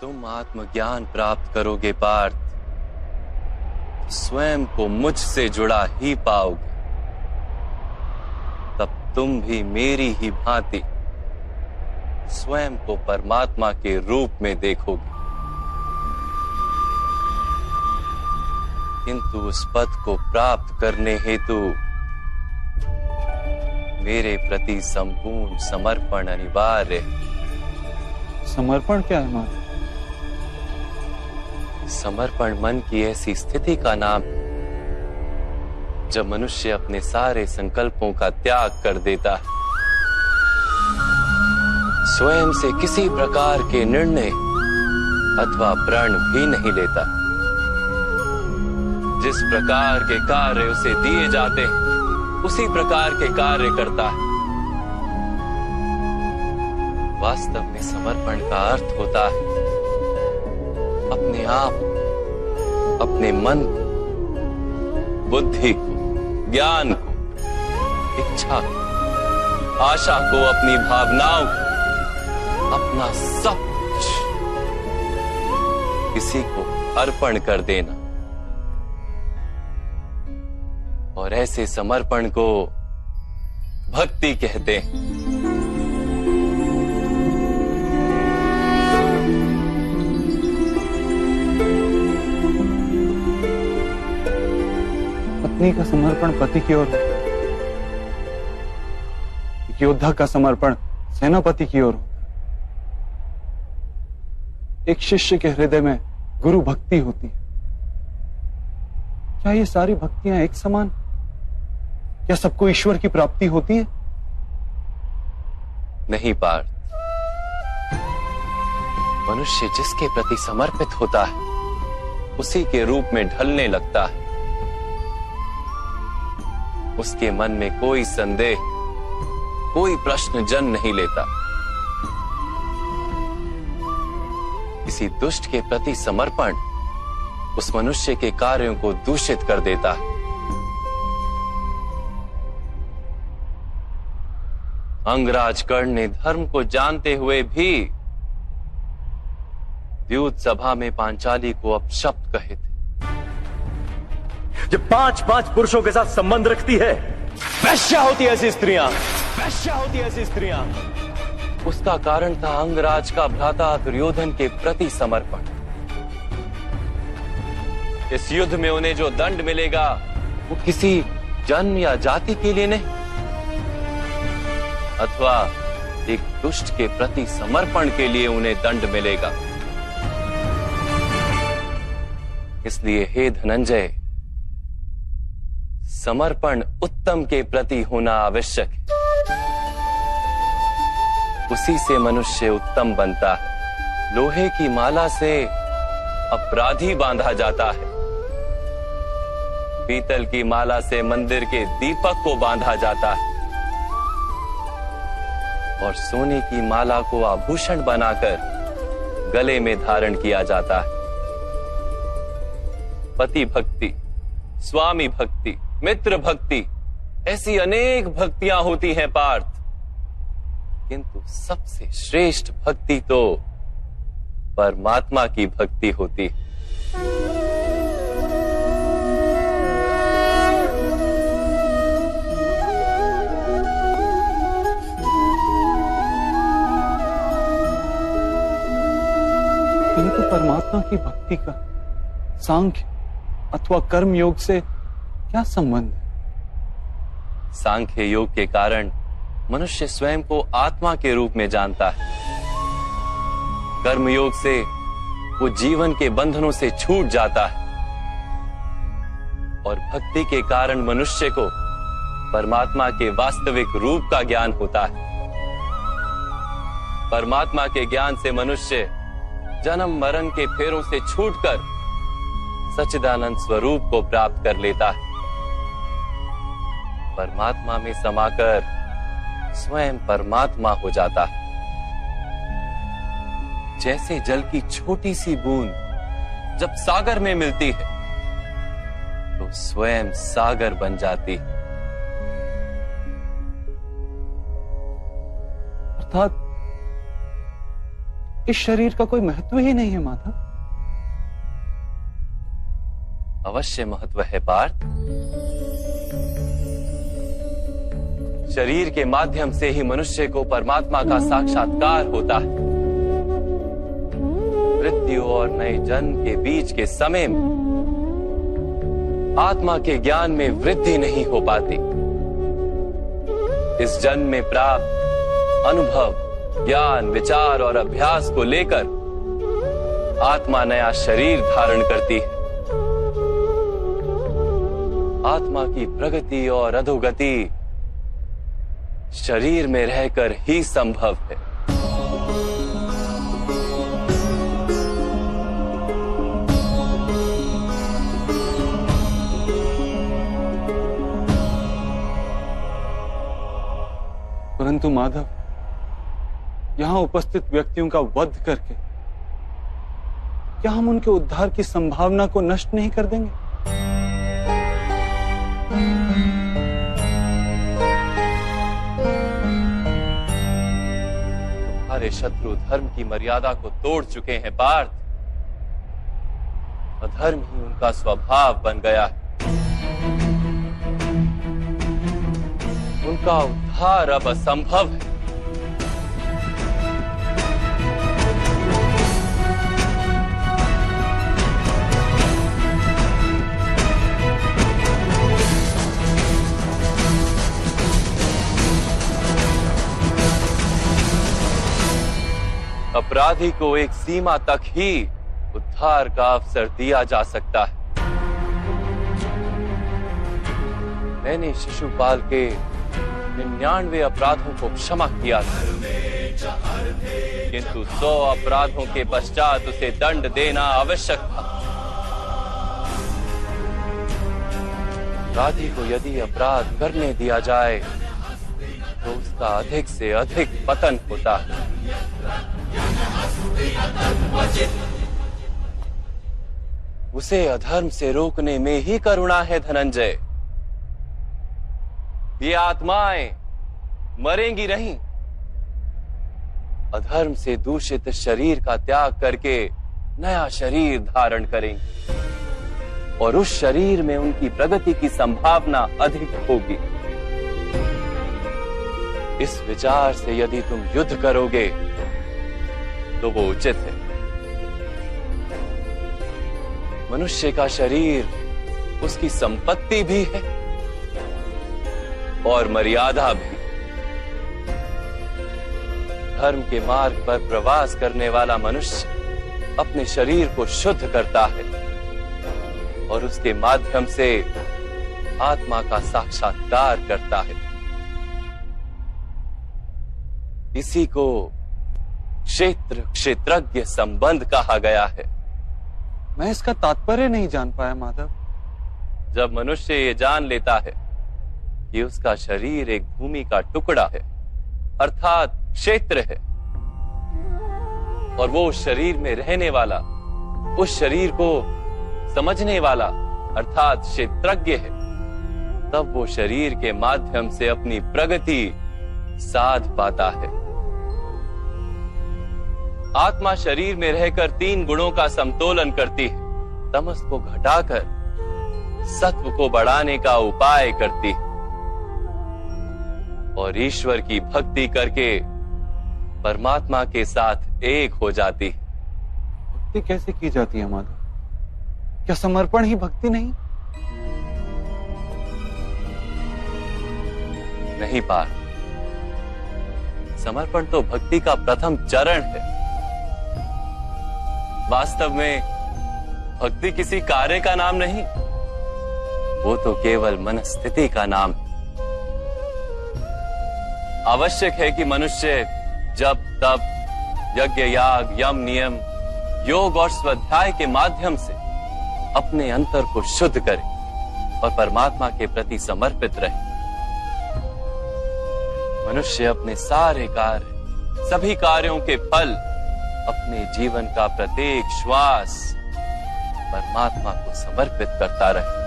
तुम आत्मज्ञान प्राप्त करोगे पार्थ, स्वयं को मुझसे जुड़ा ही पाओगे। तब तुम भी मेरी ही भांति स्वयं को परमात्मा के रूप में देखोगे। किंतु उस पद को प्राप्त करने हेतु मेरे प्रति संपूर्ण समर्पण अनिवार्य है। समर्पण क्या है मां? समर्पण मन की ऐसी स्थिति का नाम है जब मनुष्य अपने सारे संकल्पों का त्याग कर देता है, स्वयं से किसी प्रकार के निर्णय अथवा प्रण भी नहीं लेता। जिस प्रकार के कार्य उसे दिए जाते हैं उसी प्रकार के कार्य करता है। वास्तव में समर्पण का अर्थ होता है अपने आप, अपने मन को, बुद्धि को, ज्ञान को, इच्छा को, आशा को, अपनी भावनाओं को, अपना सब कुछ किसी को अर्पण कर देना। और ऐसे समर्पण को भक्ति कहते हैं। पत्नी का समर्पण पति की ओर, एक योद्धा का समर्पण सेनापति की ओर होता है। एक शिष्य के हृदय में गुरु भक्ति होती है। क्या ये सारी भक्तियां एक समान? क्या सबको ईश्वर की प्राप्ति होती है? नहीं पार्थ, मनुष्य जिसके प्रति समर्पित होता है उसी के रूप में ढलने लगता है। उसके मन में कोई संदेह, कोई प्रश्न जन्म नहीं लेता। किसी दुष्ट के प्रति समर्पण उस मनुष्य के कार्यों को दूषित कर देता है। अंगराज कर्ण ने धर्म को जानते हुए भी द्यूत सभा में पांचाली को अपशब्द कहे थे। जो 5-5 पुरुषों के साथ संबंध रखती है, वैश्या होती ऐसी स्त्रियां, वैश्या होती ऐसी स्त्रियां। उसका कारण था अंगराज का भ्राता दुर्योधन के प्रति समर्पण। इस युद्ध में उन्हें जो दंड मिलेगा वो किसी जन्म या जाति के लिए नहीं, अथवा एक दुष्ट के प्रति समर्पण के लिए उन्हें दंड मिलेगा। इसलिए हे धनंजय, समर्पण उत्तम के प्रति होना आवश्यक है। उसी से मनुष्य उत्तम बनता है। लोहे की माला से अपराधी बांधा जाता है, पीतल की माला से मंदिर के दीपक को बांधा जाता है, और सोने की माला को आभूषण बनाकर गले में धारण किया जाता है। पति भक्ति, स्वामी भक्ति, मित्र भक्ति, ऐसी अनेक भक्तियां होती हैं पार्थ, किंतु सबसे श्रेष्ठ भक्ति तो परमात्मा की भक्ति होती है। किंतु परमात्मा की भक्ति का सांख्य अथवा कर्म योग से क्या संबंध है? सांख्य योग के कारण मनुष्य स्वयं को आत्मा के रूप में जानता है। कर्म योग से वो जीवन के बंधनों से छूट जाता है, और भक्ति के कारण मनुष्य को परमात्मा के वास्तविक रूप का ज्ञान होता है। परमात्मा के ज्ञान से मनुष्य जन्म मरण के फेरों से छूटकर सच्चिदानंद स्वरूप को प्राप्त कर लेता है। परमात्मा में समाकर स्वयं परमात्मा हो जाता है। जैसे जल की छोटी सी बूंद जब सागर में मिलती है तो स्वयं सागर बन जाती है। अर्थात इस शरीर का कोई महत्व ही नहीं है माधव। अवश्य महत्व है पार्थ। शरीर के माध्यम से ही मनुष्य को परमात्मा का साक्षात्कार होता है। मृत्यु और नए जन्म के बीच के समय में आत्मा के ज्ञान में वृद्धि नहीं हो पाती। इस जन्म में प्राप्त अनुभव, ज्ञान, विचार और अभ्यास को लेकर आत्मा नया शरीर धारण करती है। आत्मा की प्रगति और अधोगति शरीर में रहकर ही संभव है। परंतु माधव, यहां उपस्थित व्यक्तियों का वध करके क्या हम उनके उद्धार की संभावना को नष्ट नहीं कर देंगे? तुम्हारे शत्रु धर्म की मर्यादा को तोड़ चुके हैं पार्थ। अधर्म ही उनका स्वभाव बन गया है। उनका उद्धार अब असंभव है। अपराधी को एक सीमा तक ही उद्धार का अवसर दिया जा सकता है। मैंने शिशुपाल के 99 अपराधों को क्षमा किया था, किंतु 100 अपराधों के पश्चात उसे दंड देना आवश्यक था। अपराधी को यदि अपराध करने दिया जाए तो उसका अधिक से अधिक पतन होता है। उसे अधर्म से रोकने में ही करुणा है धनंजय। ये आत्माएं मरेंगी नहीं। अधर्म से दूषित शरीर का त्याग करके नया शरीर धारण करेंगे और उस शरीर में उनकी प्रगति की संभावना अधिक होगी। इस विचार से यदि तुम युद्ध करोगे तो वो उचित है। मनुष्य का शरीर उसकी संपत्ति भी है और मर्यादा भी। धर्म के मार्ग पर प्रवास करने वाला मनुष्य अपने शरीर को शुद्ध करता है और उसके माध्यम से आत्मा का साक्षात्कार करता है। इसी को क्षेत्र क्षेत्रज्ञ संबंध कहा गया है। मैं इसका तात्पर्य नहीं जान पाया माधव। जब मनुष्य ये जान लेता है कि उसका शरीर एक भूमि का टुकड़ा है अर्थात क्षेत्र है और वो उस शरीर में रहने वाला, उस शरीर को समझने वाला अर्थात क्षेत्रज्ञ है, तब वो शरीर के माध्यम से अपनी प्रगति साध पाता है। आत्मा शरीर में रहकर 3 गुणों का समतोलन करती है। तमस को घटाकर सत्व को बढ़ाने का उपाय करती है और ईश्वर की भक्ति करके परमात्मा के साथ एक हो जाती है। भक्ति कैसे की जाती है माधव? क्या समर्पण ही भक्ति नहीं? नहीं पार्थ, समर्पण तो भक्ति का प्रथम चरण है। वास्तव में भक्ति किसी कार्य का नाम नहीं, वो तो केवल मनस्थिति का नाम है। आवश्यक है कि मनुष्य जब तब यज्ञ, याग, यम, नियम, योग और स्वाध्याय के माध्यम से अपने अंतर को शुद्ध करे और परमात्मा के प्रति समर्पित रहे। मनुष्य अपने सारे कार्य, सभी कार्यों के फल, अपने जीवन का प्रत्येक श्वास परमात्मा को समर्पित करता रहे।